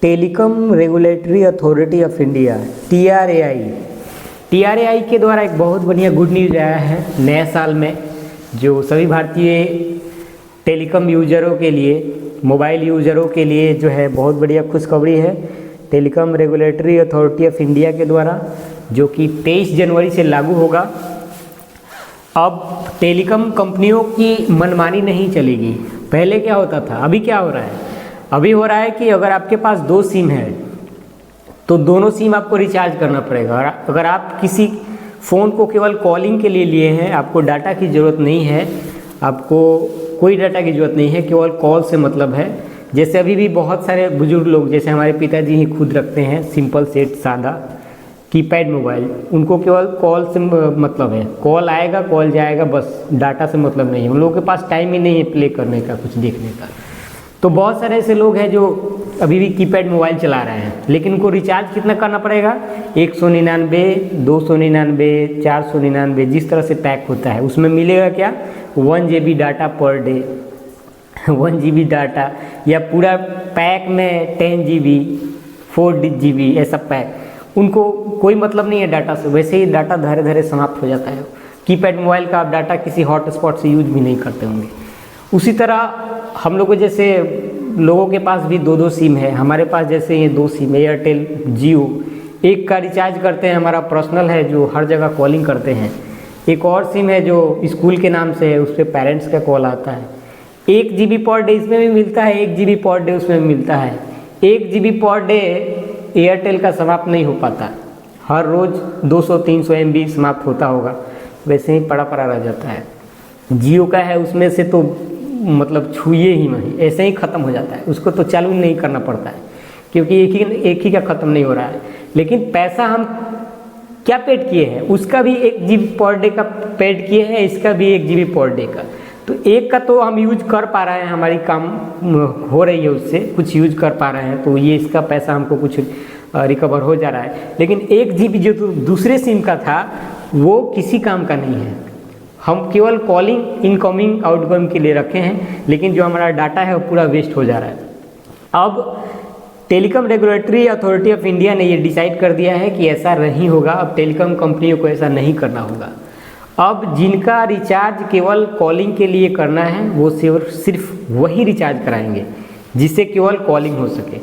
Telecom regulatory authority of India TRAI के द्वारा एक बहुत बढ़िया गुड न्यूज़ आया है नए साल में, जो सभी भारतीय टेलीकॉम यूज़रों के लिए, मोबाइल यूज़रों के लिए जो है बहुत बढ़िया खुशखबरी है। Telecom regulatory authority of India के द्वारा, जो कि 23 जनवरी से लागू होगा। अब टेलीकॉम कंपनियों की मनमानी नहीं चलेगी। पहले क्या होता था, अभी क्या हो रहा है? अभी हो रहा है कि अगर आपके पास 2 सिम है तो दोनों सिम आपको रिचार्ज करना पड़ेगा। और अगर आप किसी फ़ोन को केवल कॉलिंग के लिए लिए हैं, आपको डाटा की ज़रूरत नहीं है, आपको कोई डाटा की ज़रूरत नहीं है, केवल कॉल से मतलब है। जैसे अभी भी बहुत सारे बुजुर्ग लोग, जैसे हमारे पिताजी ही खुद रखते हैं सिंपल सेट सादा कीपैड मोबाइल, उनको केवल कॉल से मतलब है, कॉल आएगा कॉल जाएगा, बस डाटा से मतलब नहीं है। उन लोगों के पास टाइम ही नहीं है प्ले करने का, कुछ देखने का। तो बहुत सारे ऐसे लोग हैं जो अभी भी कीपैड मोबाइल चला रहे हैं, लेकिन उनको रिचार्ज कितना करना पड़ेगा? 199, 299, 499, जिस तरह से पैक होता है उसमें मिलेगा क्या? 1 GB data per day, 1 GB data, या पूरा पैक में 10 GB, 4 GB ऐसा पैक। उनको कोई मतलब नहीं है डाटा से, वैसे ही डाटा धीरे धीरे समाप्त हो जाता है। कीपैड मोबाइल का आप डाटा किसी हॉटस्पॉट से यूज भी नहीं करते होंगे। उसी तरह हम लोगों जैसे लोगों के पास भी 2-2 सिम है। हमारे पास जैसे ये 2 सिम है, एयरटेल, जियो। एक का रिचार्ज करते हैं, हमारा पर्सनल है जो हर जगह कॉलिंग करते हैं। एक और सिम है जो स्कूल के नाम से है, उस पर पेरेंट्स का कॉल आता है। 1 GB पर डे इसमें भी मिलता है, 1 GB पर डे उसमें भी मिलता है। 1 GB पर डे एयरटेल का समाप्त नहीं हो पाता, हर रोज़ 200-300 MB समाप्त होता होगा, वैसे ही पड़ा पड़ा रह जाता है। जियो का है, उसमें से तो मतलब छुए ही नहीं, ऐसे ही ख़त्म हो जाता है, उसको तो चालू नहीं करना पड़ता है, क्योंकि एक ही का ख़त्म नहीं हो रहा है। लेकिन पैसा हम क्या पेड किए हैं, उसका भी 1 GB पर डे का पेड किए हैं, इसका भी 1 GB पर डे का। तो एक का तो हम यूज कर पा रहे हैं, हमारी काम हो रही है, उससे कुछ यूज कर पा रहे हैं, तो ये इसका पैसा हमको कुछ रिकवर हो जा रहा है। लेकिन 1 GB जो दूसरे सिम का था वो किसी काम का नहीं है। हम केवल कॉलिंग, इनकमिंग, आउटगोइंग के लिए रखे हैं, लेकिन जो हमारा डाटा है वो पूरा वेस्ट हो जा रहा है। अब telecom regulatory authority of India ने ये डिसाइड कर दिया है कि ऐसा नहीं होगा। अब टेलीकॉम कंपनियों को ऐसा नहीं करना होगा। अब जिनका रिचार्ज केवल कॉलिंग के लिए करना है वो सिर्फ वही रिचार्ज कराएंगे जिससे केवल कॉलिंग हो सके।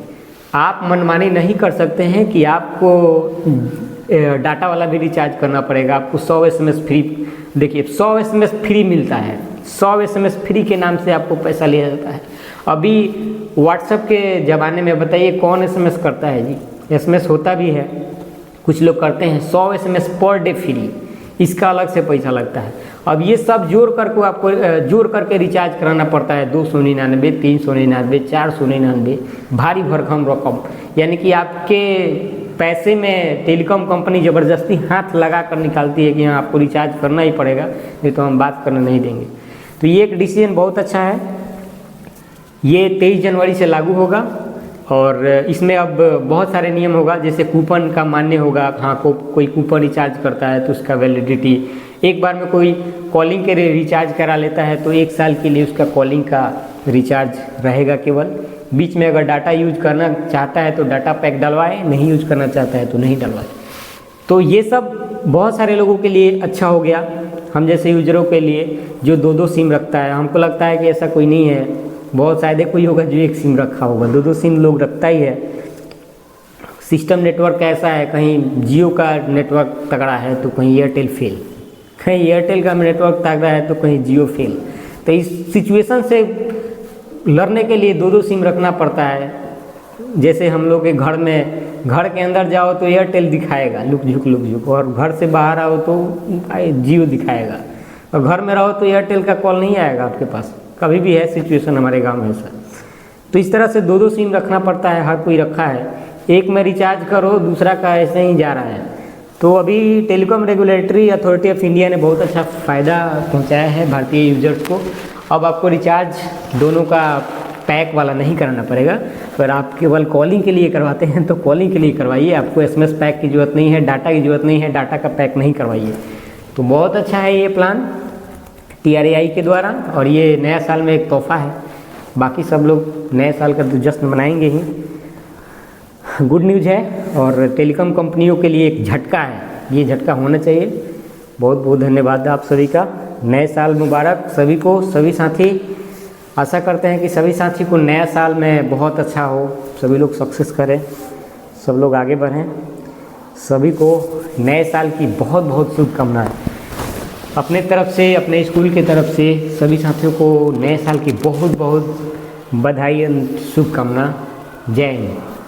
आप मनमानी नहीं कर सकते हैं कि आपको डाटा वाला भी रिचार्ज करना पड़ेगा, आपको 100 SMS फ्री। देखिए 100 SMS फ्री मिलता है, 100 SMS फ्री के नाम से आपको पैसा लिया जाता है। अभी व्हाट्सएप के ज़माने में बताइए कौन SMS करता है जी? SMS होता भी है, कुछ लोग करते हैं। 100 SMS पर डे फ्री, इसका अलग से पैसा लगता है। अब ये सब जोड़ करके आपको जोड़ करके रिचार्ज कराना पड़ता है, 299, 399, 499, भारी भरकम रकम। यानी कि आपके पैसे में टेलीकॉम कंपनी ज़बरदस्ती हाथ लगा कर निकालती है कि हाँ आपको रिचार्ज करना ही पड़ेगा, नहीं तो हम बात करने नहीं देंगे। तो ये एक डिसीजन बहुत अच्छा है। ये 23 जनवरी से लागू होगा और इसमें अब बहुत सारे नियम होगा, जैसे कूपन का मान्य होगा। हाँ, कोई कूपन रिचार्ज करता है तो उसका वैलिडिटी, एक बार में कोई कॉलिंग के लिए रिचार्ज करा लेता है तो 1 साल के लिए उसका कॉलिंग का रिचार्ज रहेगा केवल। बीच में अगर डाटा यूज करना चाहता है तो डाटा पैक डलवाए, नहीं यूज करना चाहता है तो नहीं डलवाए। तो ये सब बहुत सारे लोगों के लिए अच्छा हो गया। हम जैसे यूजरों के लिए जो 2-2 सिम रखता है, हमको लगता है कि ऐसा कोई नहीं है, बहुत शायद कोई होगा जो 1 सिम रखा होगा, 2-2 सिम लोग रखता ही है। सिस्टम नेटवर्क कैसा है, कहीं जियो का नेटवर्क तगड़ा है तो कहीं एयरटेल फेल, कहीं एयरटेल का नेटवर्क तगड़ा है तो कहीं जियो फेल। तो इस सिचुएशन से लड़ने के लिए 2-2 सिम रखना पड़ता है। जैसे हम लोग के घर में, घर के अंदर जाओ तो एयरटेल दिखाएगा लुक झुक, और घर से बाहर आओ तो जियो दिखाएगा, और घर में रहो तो एयरटेल का कॉल नहीं आएगा आपके पास। कभी भी है सिचुएशन हमारे गांव में ऐसा। तो इस तरह से 2-2 सिम रखना पड़ता है, हर कोई रखा है। एक में रिचार्ज करो, दूसरा का ऐसे ही जा रहा है। तो अभी telecom regulatory authority of India ने बहुत अच्छा फ़ायदा पहुंचाया है भारतीय यूजर्स को। अब आपको रिचार्ज दोनों का पैक वाला नहीं कराना पड़ेगा। अगर आप केवल कॉलिंग के लिए करवाते हैं तो कॉलिंग के लिए करवाइए, आपको SMS पैक की ज़रूरत नहीं है, डाटा की ज़रूरत नहीं है, डाटा का पैक नहीं करवाइए। तो बहुत अच्छा है ये प्लान TRAI के द्वारा, और ये नया साल में एक तोहफा है। बाकी सब लोग नए साल का तो जश्न मनाएंगे ही। गुड न्यूज़ है और टेलीकॉम कंपनियों के लिए एक झटका है, ये झटका होना चाहिए। बहुत बहुत धन्यवाद आप सभी का। नए साल मुबारक सभी को, सभी साथी। आशा करते हैं कि सभी साथी को नया साल में बहुत अच्छा हो, सभी लोग सक्सेस करें, सब लोग आगे बढ़ें। सभी को नए साल की बहुत बहुत शुभकामनाएं अपने तरफ से, अपने स्कूल की तरफ से सभी साथियों को नए साल की बहुत बहुत बधाई एवं शुभकामना। जय हिंद।